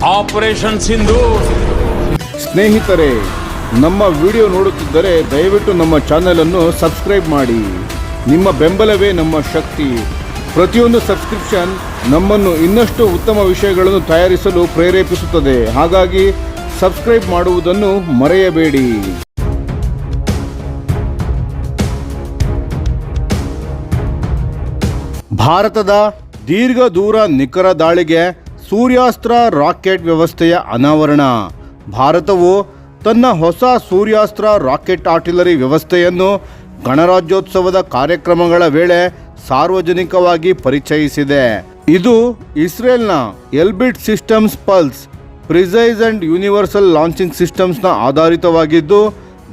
Operation Sindoor. ಸ್ನೇಹಿತರೆ, ನಮ್ಮ video ನೋಡುತ್ತಿದ್ದರೆ ದಯವಿಟ್ಟು ನಮ್ಮ ಚಾನೆಲ್ ಅನ್ನು ಸಬ್ಸ್ಕ್ರೈಬ್ ಮಾಡಿ. ನಿಮ್ಮ ಬೆಂಬಲವೇ ನಮ್ಮ ಶಕ್ತಿ. ಪ್ರತಿಯೊಂದು ಸಬ್ಸ್ಕ್ರಿಪ್ಷನ್ ನಮ್ಮನ್ನು ಇನ್ನಷ್ಟು ಉತ್ತಮ ವಿಷಯಗಳನ್ನು ತಯಾರಿಸಲು ಪ್ರೇರೇಪಿಸುತ್ತದೆ. ಹಾಗಾಗಿ ಸಬ್ಸ್ಕ್ರೈಬ್ ಮಾಡುವುದನ್ನು ಮರೆಯಬೇಡಿ. ಭಾರತದ ದೀರ್ಘ ದೂರ ನಿಖರ ದಾಳಿಗೆ ಸೂರ್ಯಾಸ್ತ್ರ ರಾಕೆಟ್ ವ್ಯವಸ್ಥೆಯ ಅನಾವರಣ. ಭಾರತವು ತನ್ನ ಹೊಸ ಸೂರ್ಯಾಸ್ತ್ರ ರಾಕೆಟ್ ಆರ್ಟಿಲರಿ ವ್ಯವಸ್ಥೆಯನ್ನು ಗಣರಾಜ್ಯೋತ್ಸವದ ಕಾರ್ಯಕ್ರಮಗಳ ವೇಳೆ ಸಾರ್ವಜನಿಕವಾಗಿ ಪರಿಚಯಿಸಿದೆ. ಇದು ಇಸ್ರೇಲ್ನ Elbit systems pulse precise and universal launching ಸಿಸ್ಟಮ್ಸ್ನ ಆಧಾರಿತವಾಗಿದ್ದು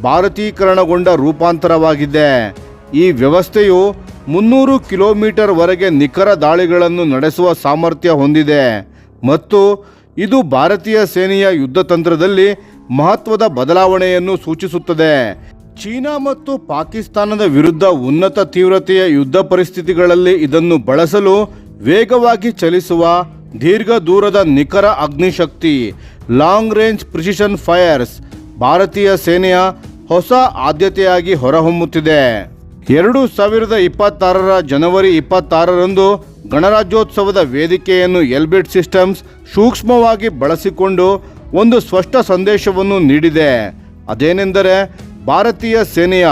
ಭಾರತೀಕರಣಗೊಂಡ ರೂಪಾಂತರವಾಗಿದೆ. ಈ ವ್ಯವಸ್ಥೆಯು 300 ಕಿಲೋಮೀಟರ್ ವರೆಗೆ ನಿಖರ ದಾಳಿಗಳನ್ನು ನಡೆಸುವ ಸಾಮರ್ಥ್ಯ ಹೊಂದಿದೆ ಮತ್ತು ಇದು ಭಾರತೀಯ ಸೇನೆಯ ಯುದ್ಧ ತಂತ್ರದಲ್ಲಿ ಮಹತ್ವದ ಬದಲಾವಣೆಯನ್ನು ಸೂಚಿಸುತ್ತದೆ. ಚೀನಾ ಮತ್ತು ಪಾಕಿಸ್ತಾನದ ವಿರುದ್ಧ ಉನ್ನತ ತೀವ್ರತೆಯ ಯುದ್ಧ ಪರಿಸ್ಥಿತಿಗಳಲ್ಲಿ ಇದನ್ನು ಬಳಸಲು ವೇಗವಾಗಿ ಚಲಿಸುವ ದೀರ್ಘ ದೂರದ ನಿಖರ ಅಗ್ನಿಶಕ್ತಿ ಲಾಂಗ್ ರೇಂಜ್ ಪ್ರಿಸಿಷನ್ ಫೈರ್ಸ್ ಭಾರತೀಯ ಸೇನೆಯ ಹೊಸ ಆದ್ಯತೆಯಾಗಿ ಹೊರಹೊಮ್ಮುತ್ತಿದೆ. 2026 ಜನವರಿ 26ರಂದು ಗಣರಾಜ್ಯೋತ್ಸವದ ವೇದಿಕೆಯನ್ನು ಎಲ್ಬಿಟ್ ಸಿಸ್ಟಮ್ಸ್ ಸೂಕ್ಷ್ಮವಾಗಿ ಬಳಸಿಕೊಂಡು ಒಂದು ಸ್ಪಷ್ಟ ಸಂದೇಶವನ್ನು ನೀಡಿದೆ. ಅದೇನೆಂದರೆ ಭಾರತೀಯ ಸೇನೆಯ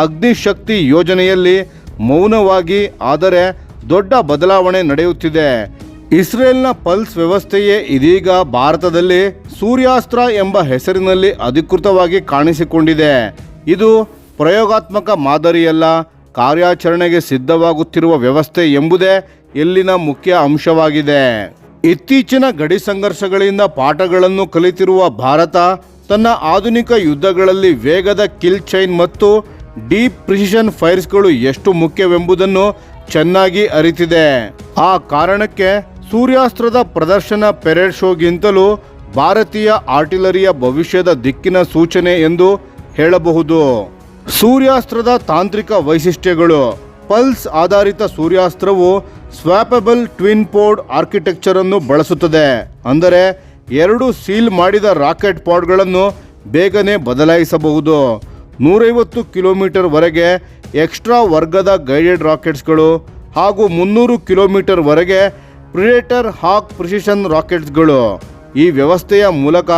ಅಗ್ನಿಶಕ್ತಿ ಯೋಜನೆಯಲ್ಲಿ ಮೌನವಾಗಿ ಆದರೆ ದೊಡ್ಡ ಬದಲಾವಣೆ ನಡೆಯುತ್ತಿದೆ. ಇಸ್ರೇಲ್ನ ಪಲ್ಸ್ ವ್ಯವಸ್ಥೆಯೇ ಇದೀಗ ಭಾರತದಲ್ಲಿ ಸೂರ್ಯಾಸ್ತ್ರ ಎಂಬ ಹೆಸರಿನಲ್ಲಿ ಅಧಿಕೃತವಾಗಿ ಕಾಣಿಸಿಕೊಂಡಿದೆ. ಇದು ಪ್ರಯೋಗಾತ್ಮಕ ಮಾದರಿಯಲ್ಲ, ಕಾರ್ಯಾಚರಣೆಗೆ ಸಿದ್ಧವಾಗುತ್ತಿರುವ ವ್ಯವಸ್ಥೆ ಎಂಬುದೇ ಇಲ್ಲಿನ ಮುಖ್ಯ ಅಂಶವಾಗಿದೆ. ಇತ್ತೀಚಿನ ಗಡಿ ಸಂಘರ್ಷಗಳಿಂದ ಪಾಠಗಳನ್ನು ಕಲಿತಿರುವ ಭಾರತ ತನ್ನ ಆಧುನಿಕ ಯುದ್ಧಗಳಲ್ಲಿ ವೇಗದ ಕಿಲ್ ಚೈನ್ ಮತ್ತು ಡೀಪ್ ಪ್ರಿಸಿಷನ್ ಫೈರ್ಸ್ಗಳು ಎಷ್ಟು ಮುಖ್ಯವೆಂಬುದನ್ನು ಚೆನ್ನಾಗಿ ಅರಿತಿದೆ. ಆ ಕಾರಣಕ್ಕೆ ಸೂರ್ಯಾಸ್ತ್ರದ ಪ್ರದರ್ಶನ ಪೆರೇಡ್ ಶೋಗಿಂತಲೂ ಭಾರತೀಯ ಆರ್ಟಿಲರಿಯ ಭವಿಷ್ಯದ ದಿಕ್ಕಿನ ಸೂಚನೆ ಎಂದು ಹೇಳಬಹುದು. ಸೂರ್ಯಾಸ್ತ್ರದ ತಾಂತ್ರಿಕ ವೈಶಿಷ್ಟ್ಯಗಳು. ಪಲ್ಸ್ ಆಧಾರಿತ ಸೂರ್ಯಾಸ್ತ್ರವು ಸ್ವಾಪಬಲ್ ಟ್ವಿನ್ ಪೋಡ್ ಆರ್ಕಿಟೆಕ್ಚರ್ ಅನ್ನು ಬಳಸುತ್ತದೆ. ಅಂದರೆ 2 ಸೀಲ್ ಮಾಡಿದ ರಾಕೆಟ್ ಪಾಡ್ಗಳನ್ನು ಬೇಗನೆ ಬದಲಾಯಿಸಬಹುದು. 150 ಕಿಲೋಮೀಟರ್ ವರೆಗೆ ಎಕ್ಸ್ಟ್ರಾ ವರ್ಗದ ಗೈಡೆಡ್ ರಾಕೆಟ್ಸ್ಗಳು ಹಾಗೂ 300 ಕಿಲೋಮೀಟರ್ ವರೆಗೆ ಪ್ರಿಡೇಟರ್ ಹಾಕ್ ಪ್ರಿಸಿಷನ್ ರಾಕೆಟ್ಸ್ಗಳು. ಈ ವ್ಯವಸ್ಥೆಯ ಮೂಲಕ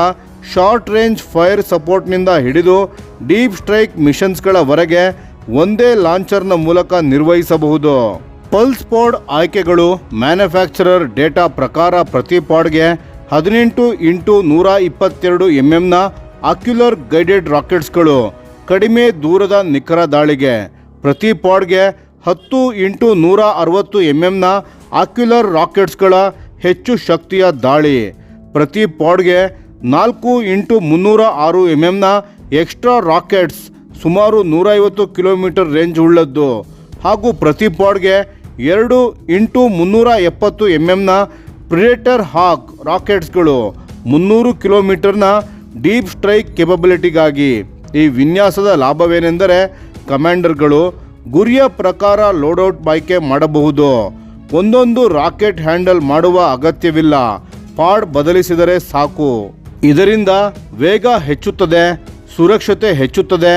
ಶಾರ್ಟ್ ರೇಂಜ್ ಫೈರ್ ಸಪೋರ್ಟ್ನಿಂದ ಹಿಡಿದು ಡೀಪ್ ಸ್ಟ್ರೈಕ್ ಮಿಷನ್ಸ್ಗಳವರೆಗೆ ಒಂದೇ ಲಾಂಚರ್ನ ಮೂಲಕ ನಿರ್ವಹಿಸಬಹುದು. ಪಲ್ಸ್ ಪಾಡ್ ಆಯ್ಕೆಗಳು. ಮ್ಯಾನುಫ್ಯಾಕ್ಚರರ್ ಡೇಟಾ ಪ್ರಕಾರ ಪ್ರತಿ ಪಾಡ್ಗೆ 18x122 mm ಆಕ್ಯುಲರ್ ಗೈಡೆಡ್ ರಾಕೆಟ್ಸ್ಗಳು ಕಡಿಮೆ ದೂರದ ನಿಖರ ದಾಳಿಗೆ. ಪ್ರತಿ ಪಾಡ್ಗೆ 10x160 mm ಆಕ್ಯುಲರ್ ರಾಕೆಟ್ಸ್ಗಳ ಹೆಚ್ಚು ಶಕ್ತಿಯ ದಾಳಿ. ಪ್ರತಿ ಪಾಡ್ಗೆ 4x306 mm ಎಕ್ಸ್ಟ್ರಾ ರಾಕೆಟ್ಸ್ ಸುಮಾರು 150 ಕಿಲೋಮೀಟರ್ ರೇಂಜ್ ಉಳ್ಳದ್ದು ಹಾಗೂ ಪ್ರತಿ ಪಾಡ್ಗೆ 2x370 mm ಪ್ರಿಡೇಟರ್ ಹಾಕ್ ರಾಕೆಟ್ಸ್ಗಳು 300 ಕಿಲೋಮೀಟರ್ನ ಡೀಪ್ ಸ್ಟ್ರೈಕ್ ಕೆಪಬಿಲಿಟಿಗಾಗಿ. ಈ ವಿನ್ಯಾಸದ ಲಾಭವೇನೆಂದರೆ ಕಮಾಂಡರ್ಗಳು ಗುರಿಯ ಪ್ರಕಾರ ಲೋಡೌಟ್ ಆಯ್ಕೆ ಮಾಡಬಹುದು. ಒಂದೊಂದು ರಾಕೆಟ್ ಹ್ಯಾಂಡಲ್ ಮಾಡುವ ಅಗತ್ಯವಿಲ್ಲ, ಪಾಡ್ ಬದಲಿಸಿದರೆ ಸಾಕು. ಇದರಿಂದ ವೇಗ ಹೆಚ್ಚುತ್ತದೆ, ಸುರಕ್ಷತೆ ಹೆಚ್ಚುತ್ತದೆ,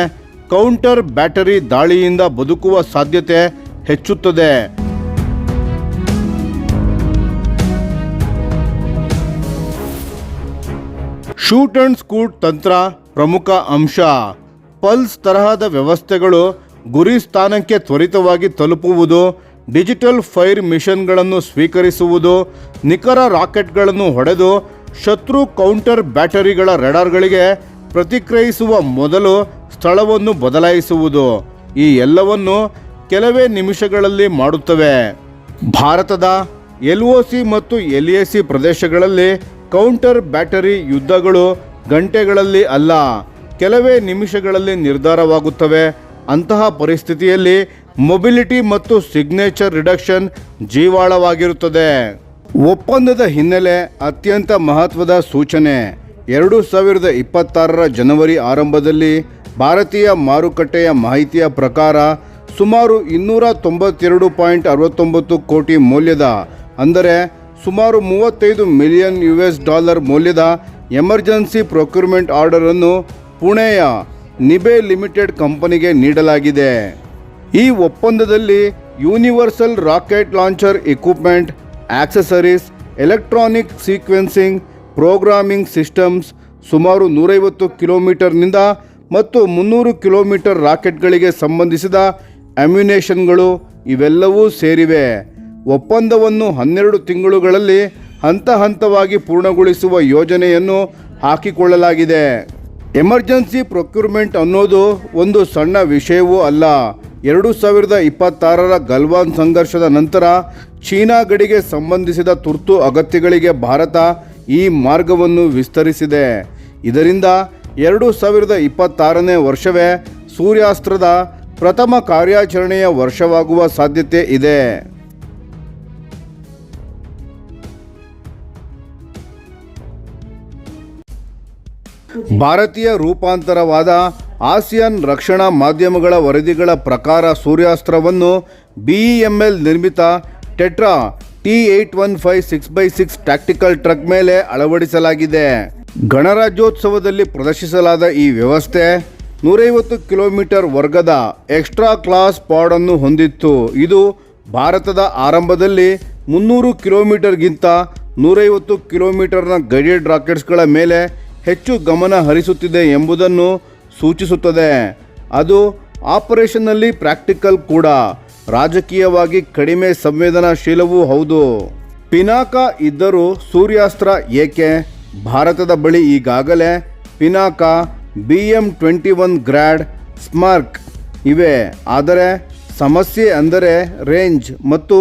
ಕೌಂಟರ್ ಬ್ಯಾಟರಿ ದಾಳಿಯಿಂದ ಬದುಕುವ ಸಾಧ್ಯತೆ ಹೆಚ್ಚುತ್ತದೆ. ಶೂಟ್ ಅಂಡ್ ಸ್ಕೂಟ್ ತಂತ್ರ ಪ್ರಮುಖ ಅಂಶ. ಪಲ್ಸ್ ತರಹದ ವ್ಯವಸ್ಥೆಗಳು ಗುರಿ ಸ್ಥಾನಕ್ಕೆ ತ್ವರಿತವಾಗಿ ತಲುಪುವುದು, ಡಿಜಿಟಲ್ ಫೈರ್ ಮಿಷನ್ಗಳನ್ನು ಸ್ವೀಕರಿಸುವುದು, ನಿಖರ ರಾಕೆಟ್ಗಳನ್ನು ಹೊಡೆದು ಶತ್ರು ಕೌಂಟರ್ ಬ್ಯಾಟರಿಗಳ ರೆಡಾರ್ಗಳಿಗೆ ಪ್ರತಿಕ್ರಿಯಿಸುವ ಮೊದಲು ಸ್ಥಳವನ್ನು ಬದಲಾಯಿಸುವುದು. ಈ ಎಲ್ಲವನ್ನು ಕೆಲವೇ ನಿಮಿಷಗಳಲ್ಲಿ ಮಾಡುತ್ತವೆ. ಭಾರತದ LOC ಮತ್ತು LAC ಪ್ರದೇಶಗಳಲ್ಲಿ ಕೌಂಟರ್ ಬ್ಯಾಟರಿ ಯುದ್ಧಗಳು ಗಂಟೆಗಳಲ್ಲಿ ಅಲ್ಲ, ಕೆಲವೇ ನಿಮಿಷಗಳಲ್ಲಿ ನಿರ್ಧಾರವಾಗುತ್ತವೆ. ಅಂತಹ ಪರಿಸ್ಥಿತಿಯಲ್ಲಿ ಮೊಬಿಲಿಟಿ ಮತ್ತು ಸಿಗ್ನೇಚರ್ ರಿಡಕ್ಷನ್ ಜೀವಾಳವಾಗಿರುತ್ತದೆ. ಒಪ್ಪಂದದ ಹಿನ್ನೆಲೆ ಅತ್ಯಂತ ಮಹತ್ವದ ಸೂಚನೆ. 2026 ಜನವರಿ ಆರಂಭದಲ್ಲಿ ಭಾರತೀಯ ಮಾರುಕಟ್ಟೆಯ ಮಾಹಿತಿಯ ಪ್ರಕಾರ ಸುಮಾರು 292.69 ಕೋಟಿ ಮೌಲ್ಯದ ಅಂದರೆ ಸುಮಾರು $35 ಮಿಲಿಯನ್ ಮೌಲ್ಯದ ಎಮರ್ಜೆನ್ಸಿ ಪ್ರೊಕ್ಯೂರ್ಮೆಂಟ್ ಆರ್ಡರ್ ಅನ್ನು ಪುಣೆಯ ನಿಬೆ ಲಿಮಿಟೆಡ್ ಕಂಪನಿಗೆ ನೀಡಲಾಗಿದೆ. ಈ ಒಪ್ಪಂದದಲ್ಲಿ universal rocket launcher equipment, accessories, electronic sequencing, programming systems, ಸುಮಾರು 150 ಕಿಲೋಮೀಟರ್ನಿಂದ ಮತ್ತು 300 ಕಿಲೋಮೀಟರ್ ರಾಕೆಟ್ಗಳಿಗೆ ಸಂಬಂಧಿಸಿದ ಅಮ್ಯುನೇಷನ್ಗಳು ಇವೆಲ್ಲವೂ ಸೇರಿವೆ. ಒಪ್ಪಂದವನ್ನು 12 ತಿಂಗಳುಗಳಲ್ಲಿ ಹಂತ ಹಂತವಾಗಿ ಪೂರ್ಣಗೊಳಿಸುವ ಯೋಜನೆಯನ್ನು ಹಾಕಿಕೊಳ್ಳಲಾಗಿದೆ. ಎಮರ್ಜೆನ್ಸಿ ಪ್ರೊಕ್ಯೂರ್ಮೆಂಟ್ ಅನ್ನೋದು ಒಂದು ಸಣ್ಣ ವಿಷಯವೂ ಅಲ್ಲ. 2026ರ ಗಲ್ವಾನ್ ಸಂಘರ್ಷದ ನಂತರ ಚೀನಾ ಗಡಿಗೆ ಸಂಬಂಧಿಸಿದ ತುರ್ತು ಅಗತ್ಯಗಳಿಗೆ ಭಾರತ ಈ ಮಾರ್ಗವನ್ನು ವಿಸ್ತರಿಸಿದೆ. ಇದರಿಂದ 2026ನೇ ವರ್ಷವೇ ಸೂರ್ಯಾಸ್ತ್ರದ ಪ್ರಥಮ ಕಾರ್ಯಾಚರಣೆಯ ವರ್ಷವಾಗುವ ಸಾಧ್ಯತೆ ಇದೆ. ಭಾರತೀಯ ರೂಪಾಂತರವಾದ ಆಸಿಯಾನ್ ರಕ್ಷಣಾ ಮಾಧ್ಯಮಗಳ ವರದಿಗಳ ಪ್ರಕಾರ ಸೂರ್ಯಾಸ್ತ್ರವನ್ನು BEML ನಿರ್ಮಿತ tetra T815 6x6 tactical truck ಮೇಲೆ ಅಳವಡಿಸಲಾಗಿದೆ. ಗಣರಾಜ್ಯೋತ್ಸವದಲ್ಲಿ ಪ್ರದರ್ಶಿಸಲಾದ ಈ ವ್ಯವಸ್ಥೆ 150 ಕಿಲೋಮೀಟರ್ ವರ್ಗದ ಎಕ್ಸ್ಟ್ರಾ ಕ್ಲಾಸ್ ಪಾಡ್ ಅನ್ನು ಹೊಂದಿತ್ತು. ಇದು ಭಾರತದ ಆರಂಭದಲ್ಲಿ 300 ಕಿಲೋಮೀಟರ್ಗಿಂತ 150 ಕಿಲೋಮೀಟರ್ನ ಗೈಡೆಡ್ ರಾಕೆಟ್ಸ್ಗಳ ಮೇಲೆ ಹೆಚ್ಚು ಗಮನ ಹರಿಸುತ್ತಿದೆ ಎಂಬುದನ್ನು ಸೂಚಿಸುತ್ತದೆ. ಅದು ಆಪರೇಷನ್ನಲ್ಲಿ ಪ್ರಾಕ್ಟಿಕಲ್ ಕೂಡ, ರಾಜಕೀಯವಾಗಿ ಕಡಿಮೆ ಸಂವೇದನಾಶೀಲವೂ ಹೌದು. ಪಿನಾಕ ಇದ್ದರೂ ಸೂರ್ಯಾಸ್ತ್ರ ಏಕೆ? ಭಾರತದ ಬಳಿ ಈಗಾಗಲೇ ಪಿನಾಕ, BM-21 ಗ್ರ್ಯಾಡ್, ಸ್ಮಾರ್ಕ್ ಇವೆ. ಆದರೆ ಸಮಸ್ಯೆ ಅಂದರೆ ರೇಂಜ್ ಮತ್ತು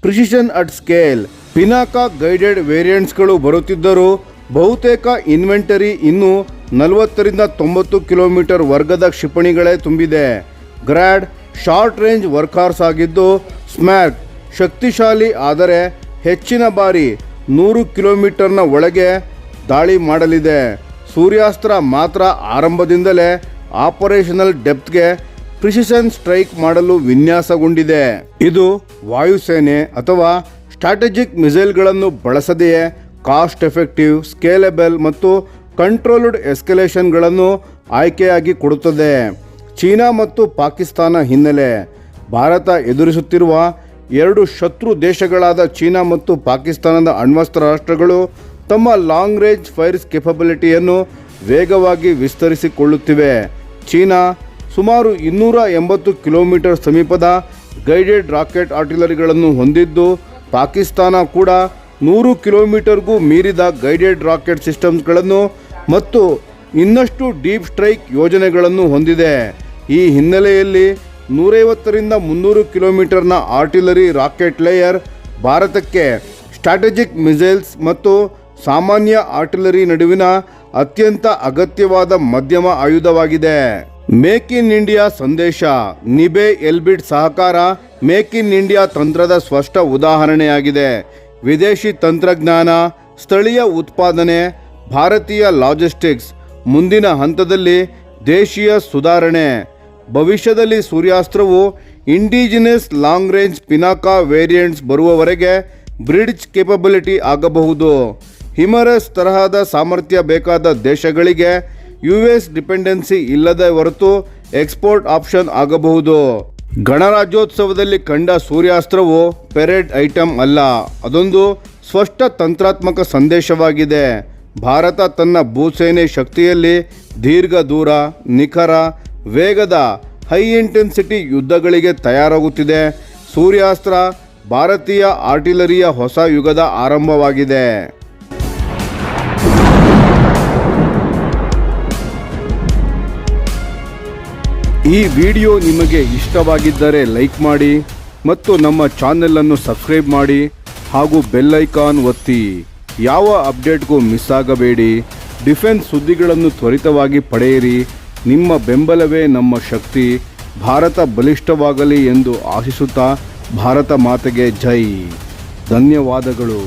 precision at scale. Pinaka guided ವೇರಿಯಂಟ್ಸ್ಗಳು ಬರುತ್ತಿದ್ದರೂ ಬಹುತೇಕ ಇನ್ವೆಂಟರಿ ಇನ್ನೂ 40ರಿಂದ 90 ಕಿಲೋಮೀಟರ್ ವರ್ಗದ ಕ್ಷಿಪಣಿಗಳೇ ತುಂಬಿದೆ. ಗ್ರ್ಯಾಡ್ ಶಾರ್ಟ್ ರೇಂಜ್ ವರ್ಕ್ಹಾರ್ಸ್ ಆಗಿದ್ದು, ಸ್ಮಾರ್ಕ್ ಶಕ್ತಿಶಾಲಿ ಆದರೆ ಹೆಚ್ಚಿನ ಬಾರಿ 100 ಕಿಲೋಮೀಟರ್ನ ಒಳಗೆ ದಾಳಿ ಮಾಡಲಿದೆ. ಸೂರ್ಯಾಸ್ತ್ರ ಮಾತ್ರ ಆರಂಭದಿಂದಲೇ ಆಪರೇಷನಲ್ ಡೆಪ್ತ್ಗೆ ಪ್ರಿಸಿಷನ್ ಸ್ಟ್ರೈಕ್ ಮಾಡಲು ವಿನ್ಯಾಸಗೊಂಡಿದೆ. ಇದು ವಾಯುಸೇನೆ ಅಥವಾ ಸ್ಟ್ರಾಟಜಿಕ್ ಮಿಸೈಲ್ಗಳನ್ನು ಬಳಸದೆಯೇ ಕಾಸ್ಟ್ ಎಫೆಕ್ಟಿವ್, ಸ್ಕೇಲೆಬಲ್ ಮತ್ತು ಕಂಟ್ರೋಲ್ಡ್ ಎಸ್ಕಲೇಷನ್ಗಳನ್ನು ಆಯ್ಕೆಯಾಗಿ ಕೊಡುತ್ತದೆ. ಚೀನಾ ಮತ್ತು ಪಾಕಿಸ್ತಾನ ಹಿನ್ನೆಲೆ. ಭಾರತ ಎದುರಿಸುತ್ತಿರುವ 2 ಶತ್ರು ದೇಶಗಳಾದ ಚೀನಾ ಮತ್ತು ಪಾಕಿಸ್ತಾನದ ಅಣ್ವಸ್ತ್ರ ರಾಷ್ಟ್ರಗಳು ತಮ್ಮ ಲಾಂಗ್ ರೇಂಜ್ ಫೈರ್ಸ್ ಕೆಪಬಿಲಿಟಿಯನ್ನು ವೇಗವಾಗಿ ವಿಸ್ತರಿಸಿಕೊಳ್ಳುತ್ತಿವೆ. ಚೀನಾ ಸುಮಾರು 280 ಕಿಲೋಮೀಟರ್ ಸಮೀಪದ ಗೈಡೆಡ್ ರಾಕೆಟ್ ಆರ್ಟಿಲರಿಗಳನ್ನು ಹೊಂದಿದ್ದು, ಪಾಕಿಸ್ತಾನ ಕೂಡ 100 ಕಿಲೋಮೀಟರ್ಗೂ ಮೀರಿದ ಗೈಡೆಡ್ ರಾಕೆಟ್ ಸಿಸ್ಟಮ್ಸ್ಗಳನ್ನು ಮತ್ತು ಇನ್ನಷ್ಟು ಡೀಪ್ ಸ್ಟ್ರೈಕ್ ಯೋಜನೆಗಳನ್ನು ಹೊಂದಿದೆ. ಈ ಹಿನ್ನೆಲೆಯಲ್ಲಿ 150ರಿಂದ 300 ಕಿಲೋಮೀಟರ್ನ ಆರ್ಟಿಲರಿ ರಾಕೆಟ್ ಲೇಯರ್ ಭಾರತಕ್ಕೆ ಸ್ಟ್ರಾಟಜಿಕ್ ಮಿಸೈಲ್ಸ್ ಮತ್ತು ಸಾಮಾನ್ಯ ಆರ್ಟಿಲರಿ ನಡುವಿನ ಅತ್ಯಂತ ಅಗತ್ಯವಾದ ಮಧ್ಯಮ ಆಯುಧವಾಗಿದೆ. ಮೇಕ್ ಇನ್ ಇಂಡಿಯಾ ಸಂದೇಶ. ನಿಬೆ ಎಲ್ಬಿಟ್ ಸಹಕಾರ ಮೇಕ್ ಇನ್ ಇಂಡಿಯಾ ತಂತ್ರದ ಸ್ಪಷ್ಟ ಉದಾಹರಣೆಯಾಗಿದೆ. ವಿದೇಶಿ ತಂತ್ರಜ್ಞಾನ, ಸ್ಥಳೀಯ ಉತ್ಪಾದನೆ, ಭಾರತೀಯ ಲಾಜಿಸ್ಟಿಕ್ಸ್, ಮುಂದಿನ ಹಂತದಲ್ಲಿ ದೇಶೀಯ ಸುಧಾರಣೆ. ಭವಿಷ್ಯದಲ್ಲಿ ಸೂರ್ಯಾಸ್ತ್ರವು indigenous long range Pinaka variants ಬರುವವರೆಗೆ ಬ್ರಿಡ್ಜ್ ಕೇಪಬಿಲಿಟಿ ಆಗಬಹುದು. ಹಿಮರಸ್ ತರಹದ ಸಾಮರ್ಥ್ಯ ಬೇಕಾದ ದೇಶಗಳಿಗೆ US ಡಿಪೆಂಡೆನ್ಸಿ ಇಲ್ಲದ ಹೊರತು ಎಕ್ಸ್ಪೋರ್ಟ್ ಆಪ್ಷನ್ ಆಗಬಹುದು. ಗಣರಾಜ್ಯೋತ್ಸವದಲ್ಲಿ ಕಂಡ ಸೂರ್ಯಾಸ್ತ್ರವು ಪೆರೇಡ್ ಐಟಮ್ ಅಲ್ಲ, ಅದೊಂದು ಸ್ಪಷ್ಟ ತಂತ್ರಾತ್ಮಕ ಸಂದೇಶವಾಗಿದೆ. ಭಾರತ ತನ್ನ ಭೂಸೇನೆ ಶಕ್ತಿಯಲ್ಲಿ ದೀರ್ಘ ದೂರ, ನಿಖರ, ವೇಗದ ಹೈ ಇಂಟೆನ್ಸಿಟಿ ಯುದ್ಧಗಳಿಗೆ ತಯಾರಾಗುತ್ತಿದೆ. ಸೂರ್ಯಾಸ್ತ್ರ ಭಾರತೀಯ ಆರ್ಟಿಲರಿಯ ಹೊಸ ಯುಗದ ಆರಂಭವಾಗಿದೆ. ಈ ವಿಡಿಯೋ ನಿಮಗೆ ಇಷ್ಟವಾಗಿದ್ದರೆ ಲೈಕ್ ಮಾಡಿ ಮತ್ತು ನಮ್ಮ ಚಾನೆಲನ್ನು ಸಬ್ಸ್ಕ್ರೈಬ್ ಮಾಡಿ ಹಾಗೂ ಬೆಲ್ ಐಕಾನ್ ಒತ್ತಿ. ಯಾವ ಅಪ್ಡೇಟ್ಗೂ ಮಿಸ್ ಆಗಬೇಡಿ. ಡಿಫೆನ್ಸ್ ಸುದ್ದಿಗಳನ್ನು ತ್ವರಿತವಾಗಿ ಪಡೆಯಿರಿ. ನಿಮ್ಮ ಬೆಂಬಲವೇ ನಮ್ಮ ಶಕ್ತಿ. ಭಾರತ ಬಲಿಷ್ಠವಾಗಲಿ ಎಂದು ಆಶಿಸುತ್ತಾ ಭಾರತ ಮಾತೆಗೆ ಜೈ. ಧನ್ಯವಾದಗಳು.